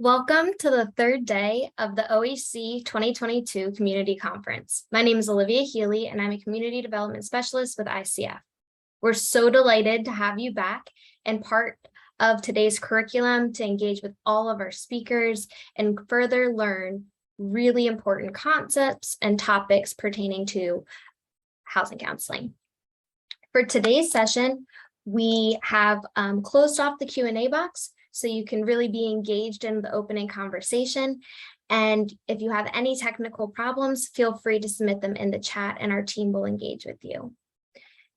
Welcome to the third day of the OHC 2022 Community Conference. My name is Olivia Healy, and I'm a Community Development Specialist with ICF. We're so delighted to have you back and part of today's curriculum to engage with all of our speakers and further learn really important concepts and topics pertaining to housing counseling. For today's session, we have closed off the Q&A box, so you can really be engaged in the opening conversation. And if you have any technical problems, feel free to submit them in the chat and our team will engage with you.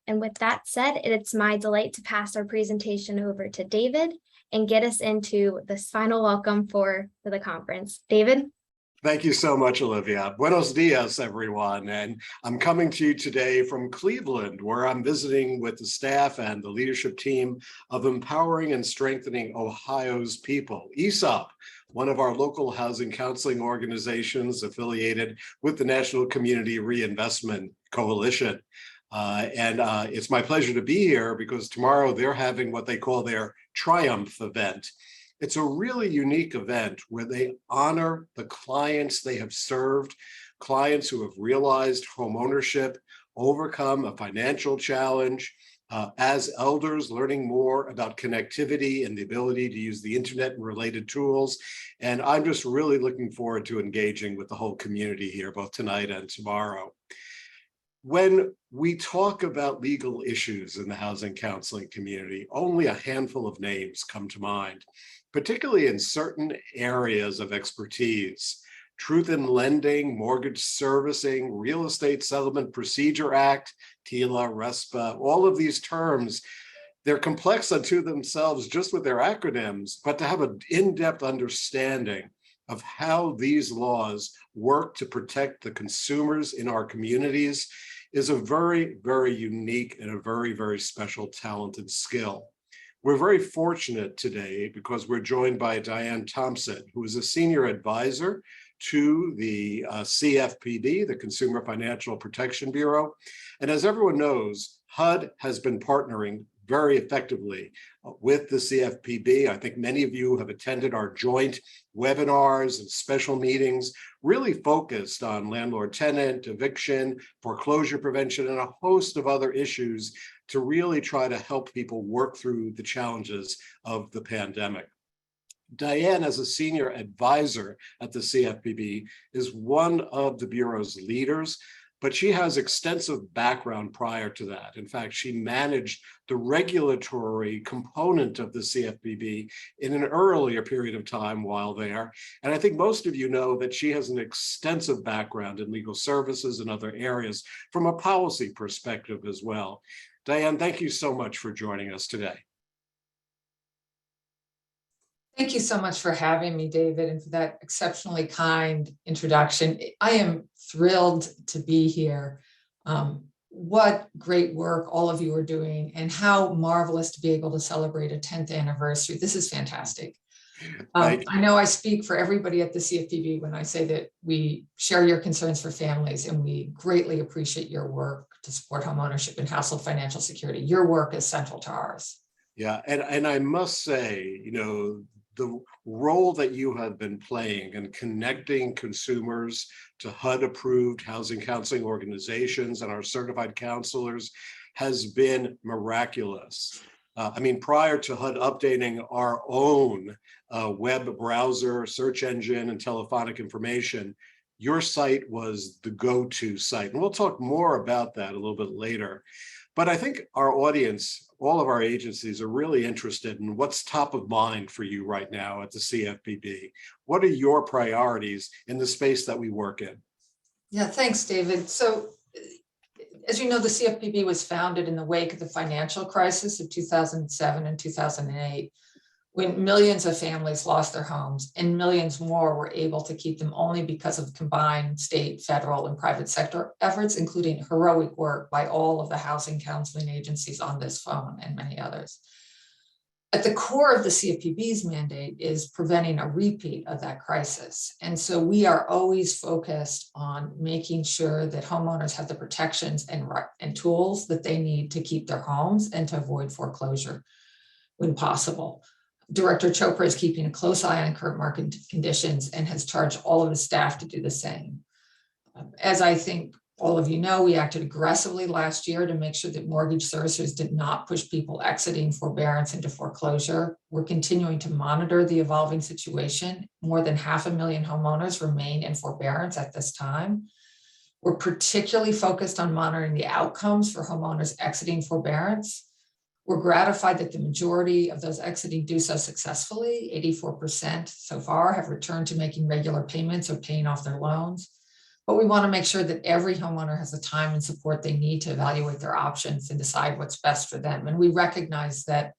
And with that said, it's my delight to pass our presentation over to David and get us into this final welcome for the conference. David? Thank you so much, Olivia. Buenos dias, everyone. And I'm coming to you today from Cleveland, where I'm visiting with the staff and the leadership team of Empowering and Strengthening Ohio's People, ESOP, one of our local housing counseling organizations affiliated with the National Community Reinvestment Coalition. It's my pleasure to be here because tomorrow they're having what they call their Triumph event. It's a really unique event where they honor the clients they have served, clients who have realized home ownership, overcome a financial challenge, as elders learning more about connectivity and the ability to use the internet and related tools. And I'm just really looking forward to engaging with the whole community here, both tonight and tomorrow. When we talk about legal issues in the housing counseling community, only a handful of names come to mind, particularly in certain areas of expertise. Truth in Lending, Mortgage Servicing, Real Estate Settlement Procedure Act, TILA, RESPA, all of these terms, they're complex unto themselves just with their acronyms, but to have an in-depth understanding of how these laws work to protect the consumers in our communities is a very, very unique and a very, very special, talented skill. We're very fortunate today because we're joined by Diane Thompson, who is a senior advisor to the Cfpb, the Consumer Financial Protection Bureau. And as everyone knows, HUD has been partnering very effectively with the Cfpb. I think many of you have attended our joint webinars and special meetings, really focused on landlord-tenant, eviction, foreclosure prevention, and a host of other issues to really try to help people work through the challenges of the pandemic. Diane, as a senior advisor at the Cfpb, is one of the Bureau's leaders, but she has extensive background prior to that. In fact, she managed the regulatory component of the Cfpb in an earlier period of time while there. And I think most of you know that she has an extensive background in legal services and other areas from a policy perspective as well. Diane, thank you so much for joining us today. Thank you so much for having me, David, and for that exceptionally kind introduction. I am thrilled to be here. What great work all of you are doing, and how marvelous to be able to celebrate a 10th anniversary. This is fantastic. I know I speak for everybody at the CFPB when I say that we share your concerns for families, and we greatly appreciate your work to support homeownership and household financial security. Your work is central to ours. Yeah, and I must say, you know, the role that you have been playing in connecting consumers to HUD-approved housing counseling organizations and our certified counselors has been miraculous. I mean, prior to HUD updating our own web browser, search engine, and telephonic information, your site was the go-to site. And we'll talk more about that a little bit later. But I think our audience, all of our agencies, are really interested in what's top of mind for you right now at the Cfpb. What are your priorities in the space that we work in? Yeah, thanks, David. So, as you know, the Cfpb was founded in the wake of the financial crisis of 2007 and 2008, when millions of families lost their homes and millions more were able to keep them only because of combined state, federal, and private sector efforts, including heroic work by all of the housing counseling agencies on this phone and many others. At the core of the Cfpb's mandate is preventing a repeat of that crisis. And so we are always focused on making sure that homeowners have the protections and tools that they need to keep their homes and to avoid foreclosure when possible. Director Chopra is keeping a close eye on current market conditions and has charged all of his staff to do the same. As I think all of you know, we acted aggressively last year to make sure that mortgage servicers did not push people exiting forbearance into foreclosure. We're continuing to monitor the evolving situation. More than 500,000 homeowners remain in forbearance at this time. We're particularly focused on monitoring the outcomes for homeowners exiting forbearance. We're gratified that the majority of those exiting do so successfully. 84% so far have returned to making regular payments or paying off their loans. But we want to make sure that every homeowner has the time and support they need to evaluate their options and decide what's best for them. And we recognize that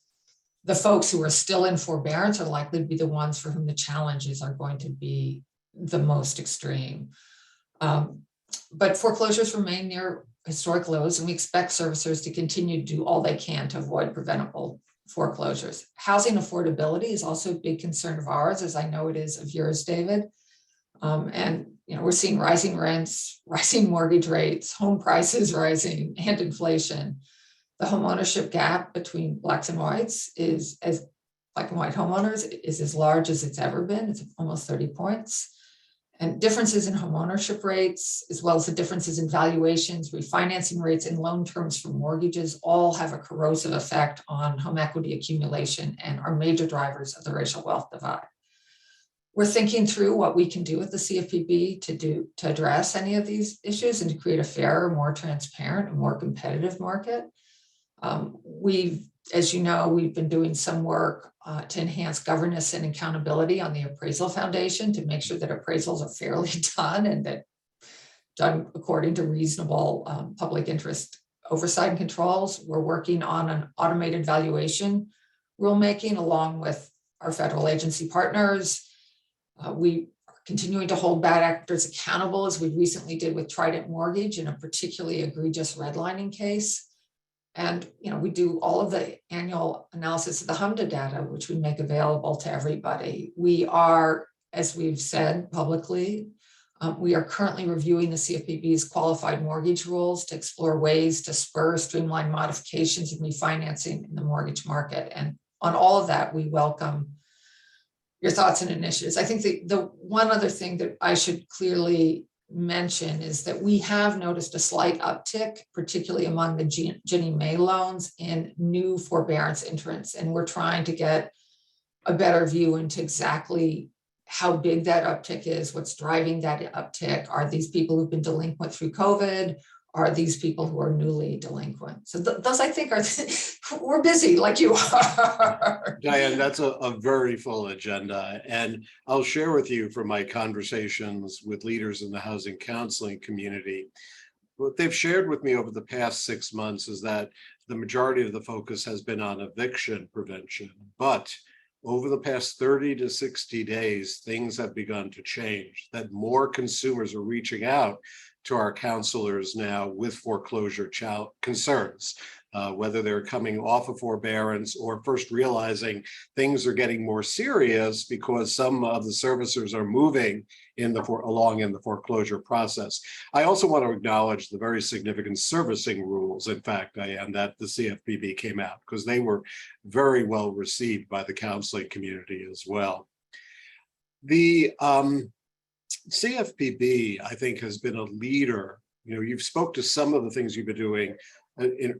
the folks who are still in forbearance are likely to be the ones for whom the challenges are going to be the most extreme. But foreclosures remain near historic lows, and we expect servicers to continue to do all they can to avoid preventable foreclosures. Housing affordability is also a big concern of ours, as I know it is of yours, David. And we're seeing rising rents, rising mortgage rates, home prices rising, and inflation. The home ownership gap between blacks and whites is, as black and white homeowners, is as large as it's ever been. It's almost 30 points. And differences in home ownership rates, as well as the differences in valuations, refinancing rates, and loan terms for mortgages all have a corrosive effect on home equity accumulation and are major drivers of the racial wealth divide. We're thinking through what we can do with the CFPB to address any of these issues and to create a fairer, more transparent, and more competitive market. As you know, we've been doing some work to enhance governance and accountability on the Appraisal Foundation to make sure that appraisals are fairly done and that done according to reasonable public interest oversight and controls. We're working on an automated valuation rulemaking along with our federal agency partners. We are continuing to hold bad actors accountable, as we recently did with Trident Mortgage in a particularly egregious redlining case. And we do all of the annual analysis of the HMDA data, which we make available to everybody. We are, as we've said publicly, we are currently reviewing the CFPB's qualified mortgage rules to explore ways to spur streamlined modifications and refinancing in the mortgage market. And on all of that, we welcome your thoughts and initiatives. I think the one other thing that I should clearly mention is that we have noticed a slight uptick, particularly among the Ginnie Mae loans, in new forbearance entrants. And we're trying to get a better view into exactly how big that uptick is, what's driving that uptick. Are these people who've been delinquent through COVID? Are these people who are newly delinquent? So those, I think, are, we're busy like you are. Diane, that's a very full agenda. And I'll share with you from my conversations with leaders in the housing counseling community. What they've shared with me over the past 6 months is that the majority of the focus has been on eviction prevention. But over the past 30 to 60 days, things have begun to change, that more consumers are reaching out to our counselors now with foreclosure concerns, whether they're coming off of forbearance or first realizing things are getting more serious because some of the servicers are moving along in the foreclosure process. I also want to acknowledge the very significant servicing rules, in fact, Diane, that the CFPB came out, because they were very well received by the counseling community as well. The CFPB, I think, has been a leader. You've spoke to some of the things you've been doing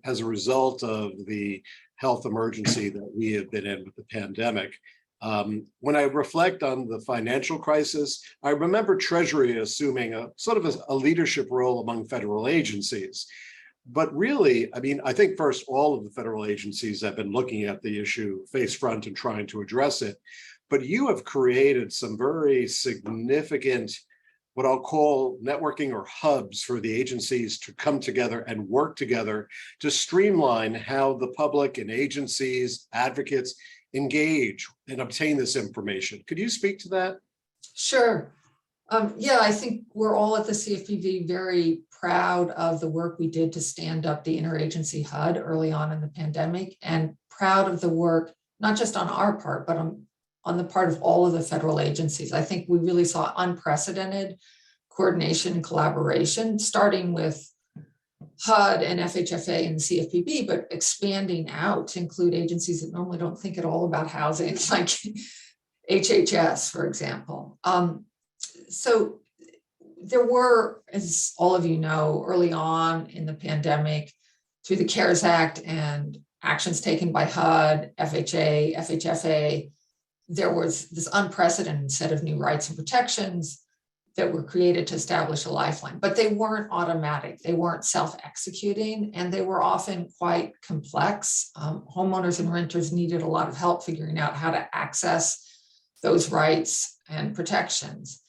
as a result of the health emergency that we have been in with the pandemic. When I reflect on the financial crisis, I remember Treasury assuming a sort of a leadership role among federal agencies. But really, I think first, all of the federal agencies have been looking at the issue face front and trying to address it. But you have created some very significant, what I'll call networking or hubs for the agencies to come together and work together to streamline how the public and agencies, advocates engage and obtain this information. Could you speak to that? Sure. Yeah, I think we're all at the CFPB very proud of the work we did to stand up the interagency HUD early on in the pandemic, and proud of the work, not just on our part, but on the part of all of the federal agencies. I think we really saw unprecedented coordination and collaboration, starting with HUD and FHFA and the CFPB, but expanding out to include agencies that normally don't think at all about housing, like HHS, for example. So there were, as all of you know, early on in the pandemic, through the CARES Act and actions taken by HUD, FHA, FHFA, there was this unprecedented set of new rights and protections that were created to establish a lifeline, but they weren't automatic, they weren't self-executing, and they were often quite complex. Homeowners and renters needed a lot of help figuring out how to access those rights and protections.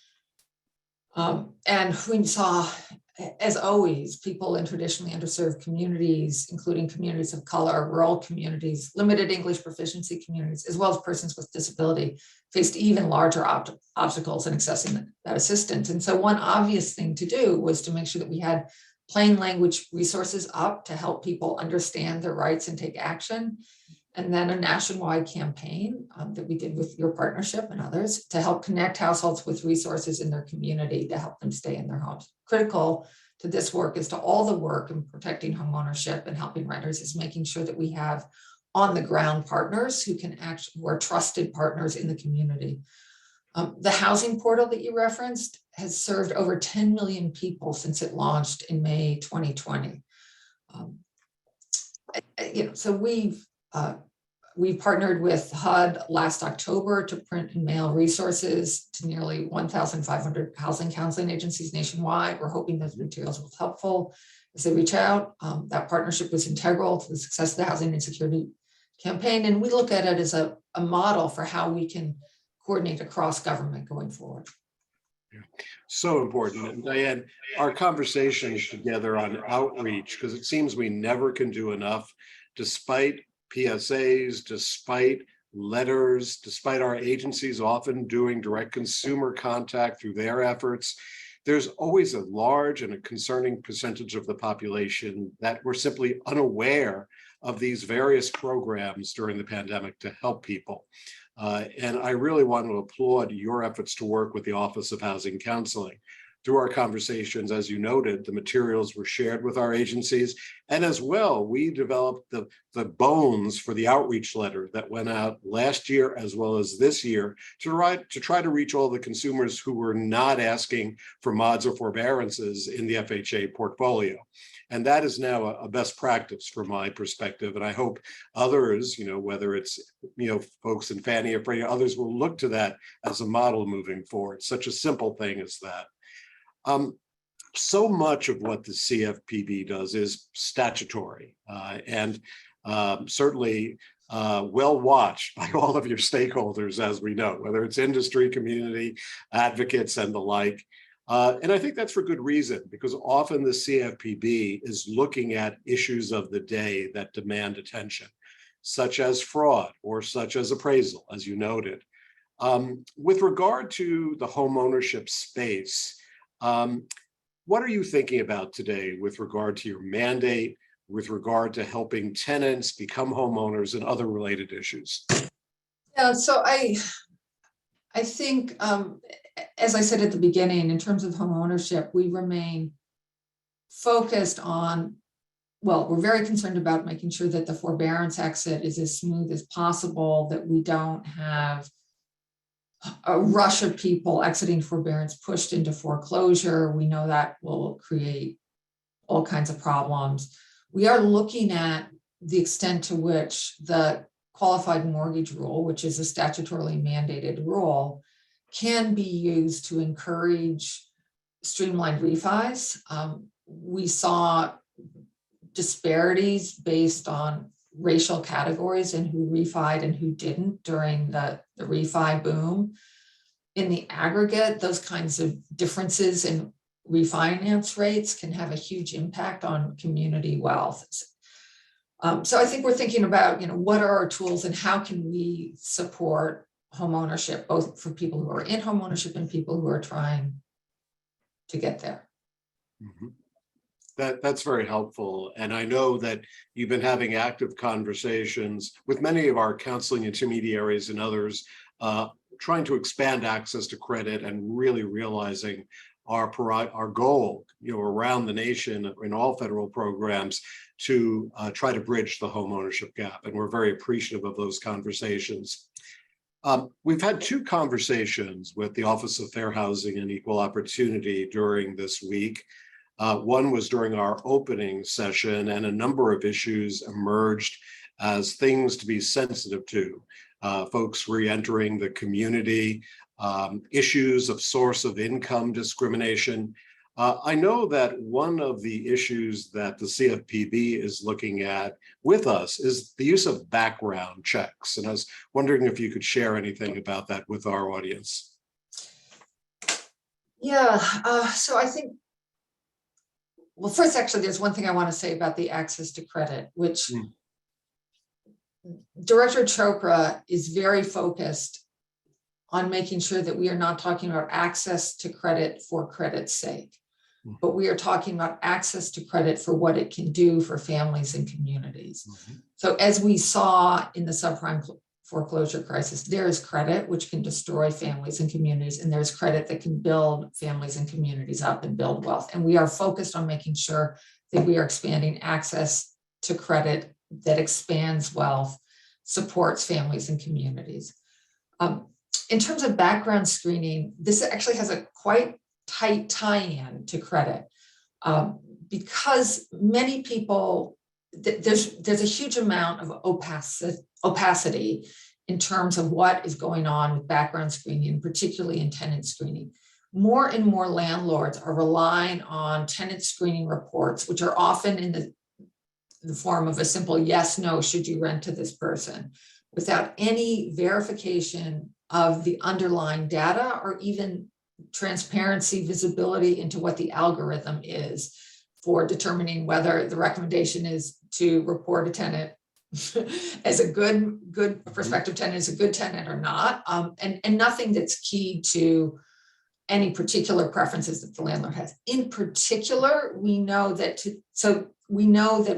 And we saw, as always, people in traditionally underserved communities, including communities of color, rural communities, limited English proficiency communities, as well as persons with disability, faced even larger obstacles in accessing that assistance. And so one obvious thing to do was to make sure that we had plain language resources up to help people understand their rights and take action. And then a nationwide campaign that we did with your partnership and others to help connect households with resources in their community to help them stay in their homes. Critical to this work is to all the work in protecting homeownership and helping renters is making sure that we have on the ground partners who are trusted partners in the community. The housing portal that you referenced has served over 10 million people since it launched in May 2020. So we partnered with HUD last October to print and mail resources to nearly 1,500 housing counseling agencies nationwide. We're hoping those materials will be helpful as they reach out. That partnership was integral to the success of the Housing Insecurity Campaign, and we look at it as a model for how we can coordinate across government going forward. Yeah. So important. And Diane, our conversations together on outreach, because it seems we never can do enough, despite PSAs, despite letters, despite our agencies often doing direct consumer contact through their efforts, there's always a large and a concerning percentage of the population that were simply unaware of these various programs during the pandemic to help people. And I really want to applaud your efforts to work with the Office of Housing Counseling. Through our conversations, as you noted, the materials were shared with our agencies. And as well, we developed the bones for the outreach letter that went out last year as well as this year to try to reach all the consumers who were not asking for mods or forbearances in the FHA portfolio. And that is now a best practice from my perspective. And I hope others, whether it's, folks in Fannie or Freddie, others will look to that as a model moving forward. Such a simple thing as that. So much of what the CFPB does is statutory and certainly well watched by all of your stakeholders, as we know, whether it's industry, community, advocates, and the like. And I think that's for good reason, because often the CFPB is looking at issues of the day that demand attention, such as fraud or such as appraisal, as you noted. With regard to the homeownership space, what are you thinking about today with regard to your mandate, with regard to helping tenants become homeowners and other related issues? Yeah, so I think, as I said at the beginning, in terms of homeownership, we remain focused on, we're very concerned about making sure that the forbearance exit is as smooth as possible, that we don't have a rush of people exiting forbearance pushed into foreclosure. We know that will create all kinds of problems. We are looking at the extent to which the qualified mortgage rule, which is a statutorily mandated rule, can be used to encourage streamlined refis. We saw disparities based on racial categories and who refied and who didn't during the refi boom. In the aggregate, those kinds of differences in refinance rates can have a huge impact on community wealth. So I think we're thinking about, what are our tools and how can we support homeownership, both for people who are in homeownership and people who are trying to get there. Mm-hmm. That's very helpful. And I know that you've been having active conversations with many of our counseling intermediaries and others, trying to expand access to credit and really realizing our goal, around the nation in all federal programs to try to bridge the home ownership gap. And we're very appreciative of those conversations. We've had two conversations with the Office of Fair Housing and Equal Opportunity during this week. One was during our opening session, and a number of issues emerged as things to be sensitive to. Folks re-entering the community, issues of source of income discrimination. I know that one of the issues that the CFPB is looking at with us is the use of background checks. And I was wondering if you could share anything about that with our audience. Yeah, so I think, well, first, actually, there's one thing I want to say about the access to credit, which Director Chopra is very focused on making sure that we are not talking about access to credit for credit's sake, but we are talking about access to credit for what it can do for families and communities. So as we saw in the subprime foreclosure crisis, there is credit which can destroy families and communities, and there's credit that can build families and communities up and build wealth. And we are focused on making sure that we are expanding access to credit that expands wealth, supports families and communities. In terms of background screening, this actually has a quite tight tie-in to credit because many people, there's a huge amount of opacity in terms of what is going on with background screening, particularly in tenant screening. More and more landlords are relying on tenant screening reports, which are often in the form of a simple yes, no, should you rent to this person, without any verification of the underlying data or even transparency, visibility into what the algorithm is for determining whether the recommendation is to report a tenant as a good prospective tenant, as a good tenant or not, and nothing that's key to any particular preferences that the landlord has. In particular, we know that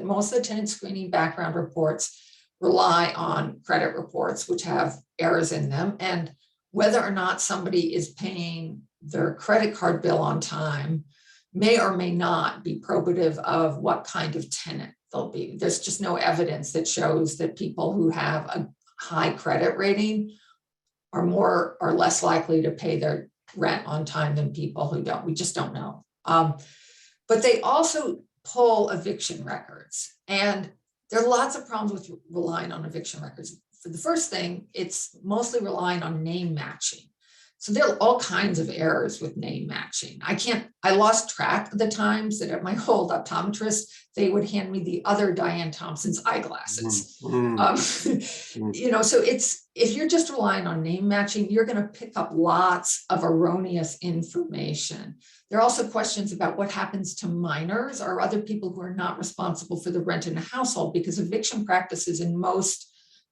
most of the tenant screening background reports rely on credit reports, which have errors in them, and whether or not somebody is paying their credit card bill on time may or may not be probative of what kind of tenant they'll be. There's just no evidence that shows that people who have a high credit rating are more or less likely to pay their rent on time than people who don't. We just don't know. But they also pull eviction records, and there are lots of problems with relying on eviction records. For the first thing, it's mostly relying on name matching. So there are all kinds of errors with name matching. I lost track of the times that at my old optometrist, they would hand me the other Diane Thompson's eyeglasses. So if you're just relying on name matching, you're going to pick up lots of erroneous information. There are also questions about what happens to minors or other people who are not responsible for the rent in a household, because eviction practices in most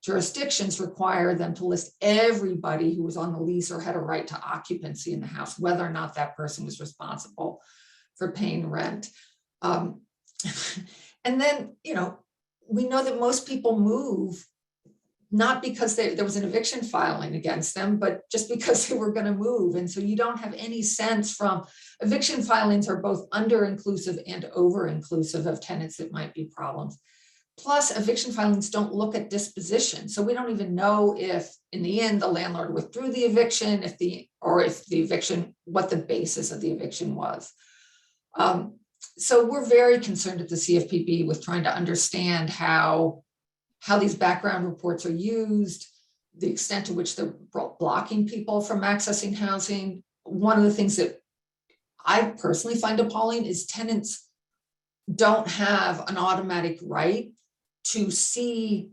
jurisdictions require them to list everybody who was on the lease or had a right to occupancy in the house, whether or not that person was responsible for paying rent. And then, we know that most people move not because there was an eviction filing against them, but just because they were going to move. And so you don't have any sense from eviction filings are both under-inclusive and over-inclusive of tenants that might be problems. Plus, eviction filings don't look at disposition. So we don't even know if in the end the landlord withdrew the eviction, if the eviction, what the basis of the eviction was. So we're very concerned at the CFPB with trying to understand how these background reports are used, the extent to which they're blocking people from accessing housing. One of the things that I personally find appalling is tenants don't have an automatic right to see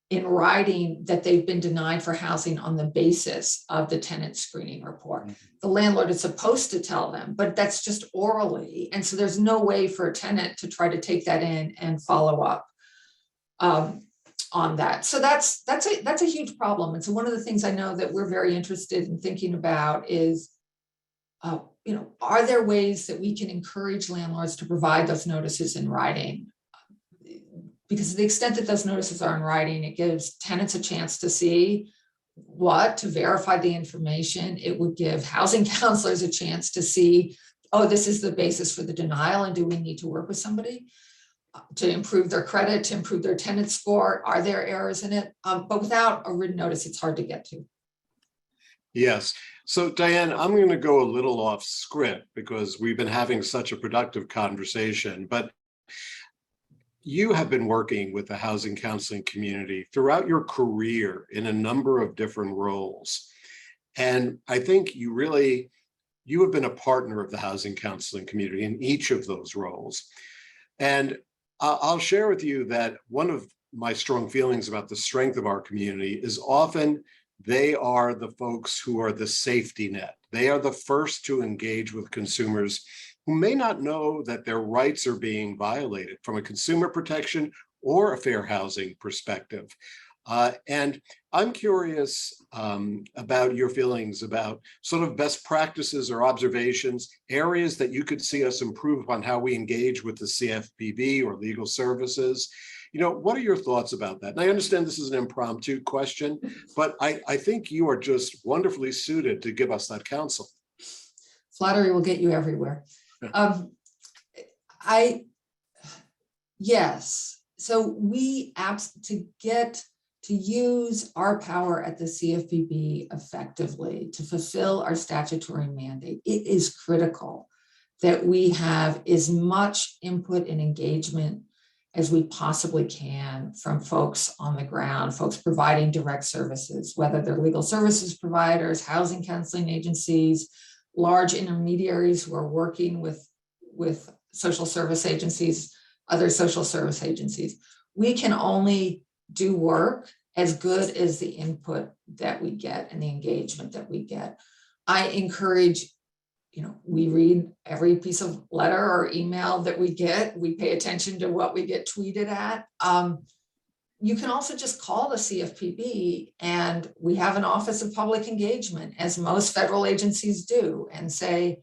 in writing that they've been denied for housing on the basis of the tenant screening report. The landlord is supposed to tell them, but that's just orally. And so there's no way for a tenant to try to take that in and follow up on that. So that's a huge problem. And so one of the things I know that we're very interested in thinking about is, are there ways that we can encourage landlords to provide those notices in writing? Because to the extent that those notices are in writing, it gives tenants a chance to see to verify the information. It would give housing counselors a chance to see oh, this is the basis for the denial, and do we need to work with somebody to improve their credit, to improve their tenant score? Are there errors in it? But without a written notice, it's hard to get to. Yes. So Diane, I'm going to go a little off script because we've been having such a productive conversation, but you have been working with the housing counseling community throughout your career in a number of different roles. And I think you have been a partner of the housing counseling community in each of those roles. And I'll share with you that one of my strong feelings about the strength of our community is often they are the folks who are the safety net. They are the first to engage with consumers who may not know that their rights are being violated from a consumer protection or a fair housing perspective. And I'm curious about your feelings about sort of best practices or observations, areas that you could see us improve on how we engage with the CFPB or legal services. What are your thoughts about that? And I understand this is an impromptu question, but I think you are just wonderfully suited to give us that counsel. Flattery will get you everywhere. Yes. So we to use our power at the CFPB effectively to fulfill our statutory mandate, it is critical that we have as much input and engagement as we possibly can from folks on the ground, folks providing direct services, whether they're legal services providers, housing counseling agencies, large intermediaries who are working with social service agencies, other social service agencies. We can only do work as good as the input that we get and the engagement that we get. I encourage, we read every piece of letter or email that we get. We pay attention to what we get tweeted at. You can also just call the CFPB, and we have an Office of Public Engagement, as most federal agencies do, and say,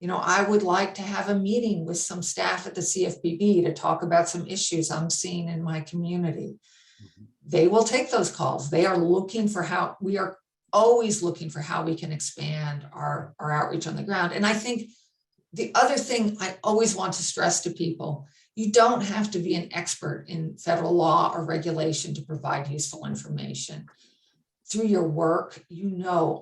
I would like to have a meeting with some staff at the CFPB to talk about some issues I'm seeing in my community. Mm-hmm. They will take those calls. We are always looking for how we can expand our outreach on the ground. And I think the other thing I always want to stress to people, you don't have to be an expert in federal law or regulation to provide useful information. Through your work,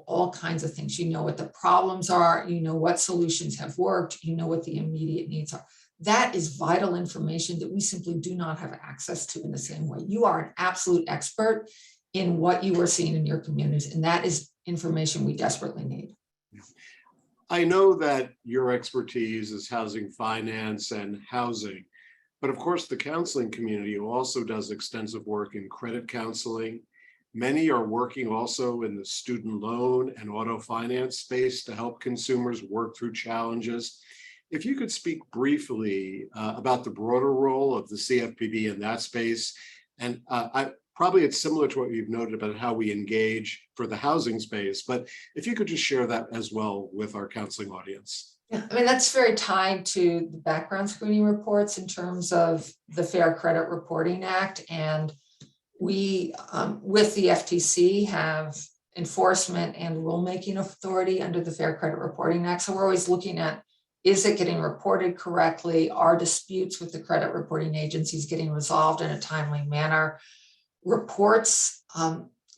all kinds of things. You know what the problems are, what solutions have worked, what the immediate needs are. That is vital information that we simply do not have access to in the same way. You are an absolute expert in what you are seeing in your communities, and that is information we desperately need. I know that your expertise is housing finance and housing, but of course the counseling community also does extensive work in credit counseling. Many are working also in the student loan and auto finance space to help consumers work through challenges. If you could speak briefly about the broader role of the CFPB in that space, and probably it's similar to what you've noted about how we engage for the housing space, but if you could just share that as well with our counseling audience. Yeah, that's very tied to the background screening reports in terms of the Fair Credit Reporting Act. And we, with the FTC, have enforcement and rulemaking authority under the Fair Credit Reporting Act. So we're always looking at, is it getting reported correctly? Are disputes with the credit reporting agencies getting resolved in a timely manner? Reports,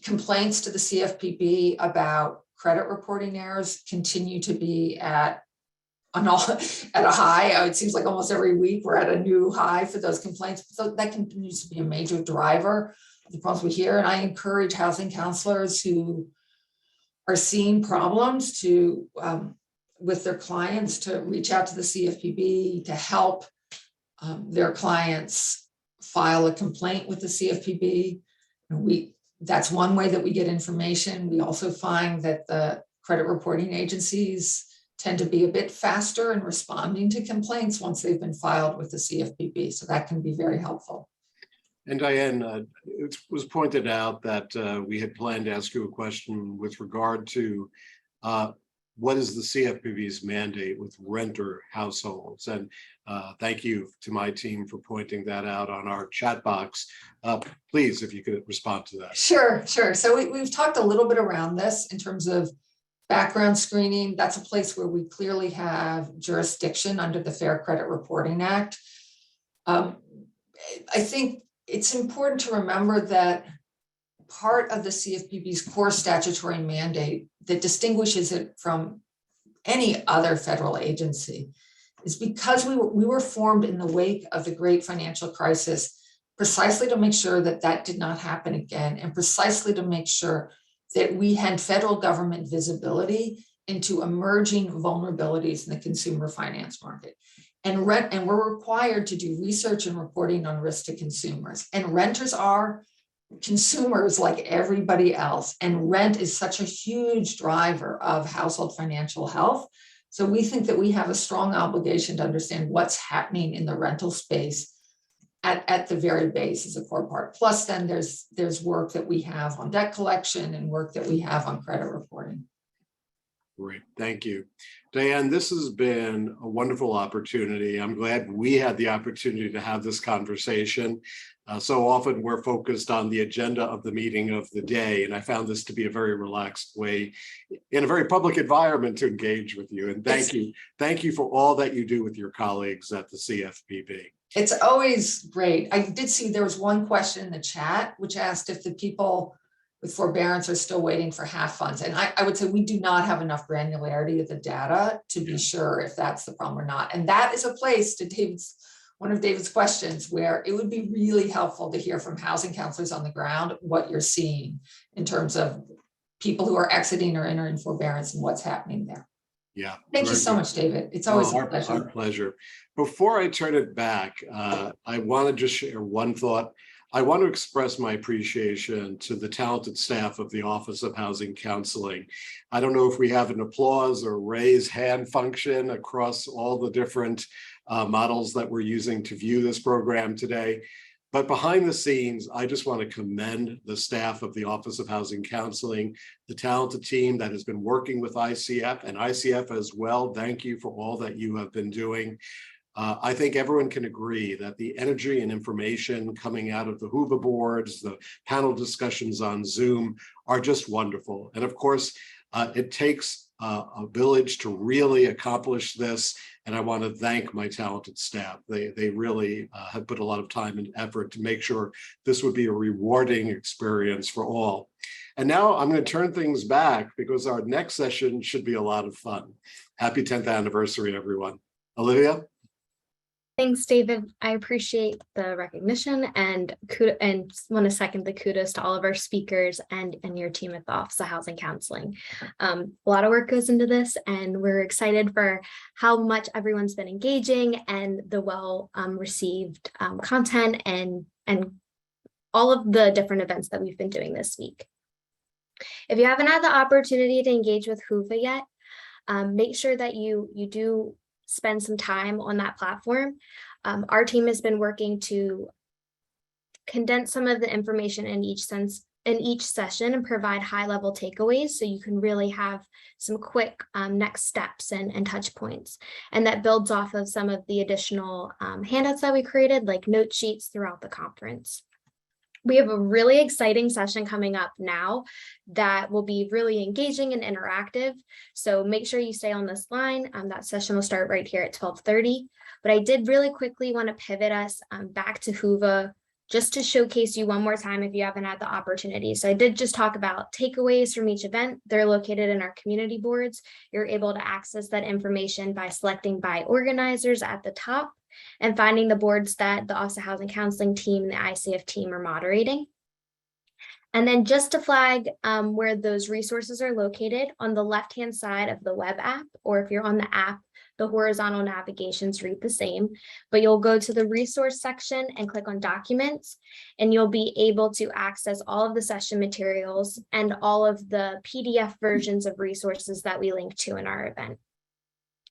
complaints to the CFPB about credit reporting errors continue to be at a high. It seems like almost every week we're at a new high for those complaints. So that continues to be a major driver of the problems we hear. And I encourage housing counselors who are seeing problems to, with their clients, to reach out to the CFPB to help their clients file a complaint with the CFPB. And that's one way that we get information. We also find that the credit reporting agencies tend to be a bit faster in responding to complaints once they've been filed with the CFPB. So that can be very helpful. And Diane, it was pointed out that we had planned to ask you a question with regard to what is the CFPB's mandate with renter households? And thank you to my team for pointing that out on our chat box. Please, if you could respond to that. Sure. So we've talked a little bit around this in terms of Background screening, that's a place where we clearly have jurisdiction under the Fair Credit Reporting Act. I think it's important to remember that part of the CFPB's core statutory mandate that distinguishes it from any other federal agency is because we were formed in the wake of the great financial crisis precisely to make sure that that did not happen again, and precisely to make sure that we had federal government visibility into emerging vulnerabilities in the consumer finance market. And we're required to do research and reporting on risk to consumers. And renters are consumers like everybody else. And rent is such a huge driver of household financial health. So we think that we have a strong obligation to understand what's happening in the rental space at the very base as a core part. Plus then there's work that we have on debt collection and work that we have on credit reporting. Great, thank you. Diane, this has been a wonderful opportunity. I'm glad we had the opportunity to have this conversation. So often we're focused on the agenda of the meeting of the day, and I found this to be a very relaxed way in a very public environment to engage with you. And thank you for all that you do with your colleagues at the CFPB. It's always great. I did see there was one question in the chat which asked if the people with forbearance are still waiting for half funds. And I would say we do not have enough granularity of the data to be sure if that's the problem or not. And that is a place to one of David's questions where it would be really helpful to hear from housing counselors on the ground what you're seeing in terms of people who are exiting or entering forbearance and what's happening there. Yeah. Thank you so much, David. It's always a pleasure. Our pleasure. Before I turn it back, I want to just share one thought. I want to express my appreciation to the talented staff of the Office of Housing Counseling. I don't know if we have an applause or raise hand function across all the different models that we're using to view this program today. But behind the scenes, I just want to commend the staff of the Office of Housing Counseling, the talented team that has been working with ICF and ICF as well. Thank you for all that you have been doing. I think everyone can agree that the energy and information coming out of the Hoover boards, the panel discussions on Zoom are just wonderful. And of course, it takes a village to really accomplish this. And I want to thank my talented staff. They really have put a lot of time and effort to make sure this would be a rewarding experience for all. And now I'm going to turn things back because our next session should be a lot of fun. Happy 10th anniversary, everyone. Olivia? Thanks, David. I appreciate the recognition and want to second the kudos to all of our speakers and your team at the Office of Housing Counseling. A lot of work goes into this, and we're excited for how much everyone's been engaging and the well received content and all of the different events that we've been doing this week. If you haven't had the opportunity to engage with Hoover yet, make sure that you do spend some time on that platform. Our team has been working to condense some of the information in each session and provide high-level takeaways so you can really have some quick next steps and touch points. And that builds off of some of the additional handouts that we created, like note sheets throughout the conference. We have a really exciting session coming up now that will be really engaging and interactive. So make sure you stay on this line. That session will start right here at 12:30. But I did really quickly want to pivot us back to Hoover just to showcase you one more time if you haven't had the opportunity. So I did just talk about takeaways from each event. They're located in our community boards. You're able to access that information by selecting by organizers at the top and finding the boards that the Office of Housing Counseling team and the ICF team are moderating. And then just to flag where those resources are located on the left-hand side of the web app, or if you're on the app, the horizontal navigations read the same, but you'll go to the resource section and click on documents, and you'll be able to access all of the session materials and all of the PDF versions of resources that we link to in our event.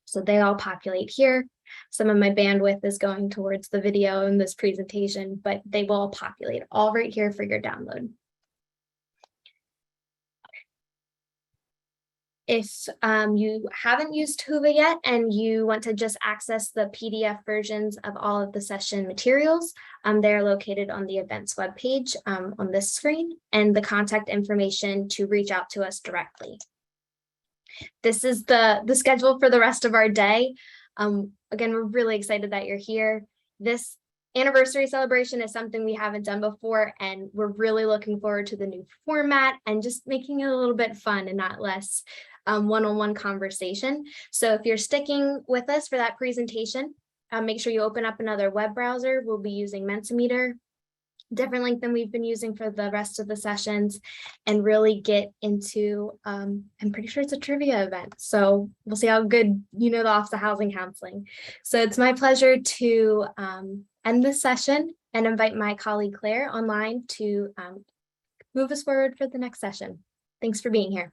So they all populate here. Some of my bandwidth is going towards the video in this presentation, but they will populate all right here for your download. If you haven't used Hoover yet and you want to just access the PDF versions of all of the session materials, they're located on the events webpage on this screen, and the contact information to reach out to us directly. This is the schedule for the rest of our day. Again, we're really excited that you're here. This anniversary celebration is something we haven't done before, and we're really looking forward to the new format and just making it a little bit fun and not less one-on-one conversation. So if you're sticking with us for that presentation, make sure you open up another web browser. We'll be using Mentimeter, different link than we've been using for the rest of the sessions, and really get into, I'm pretty sure it's a trivia event. So we'll see how good you know the Office of Housing Counseling. So it's my pleasure to end this session and invite my colleague Claire online to move us forward for the next session. Thanks for being here.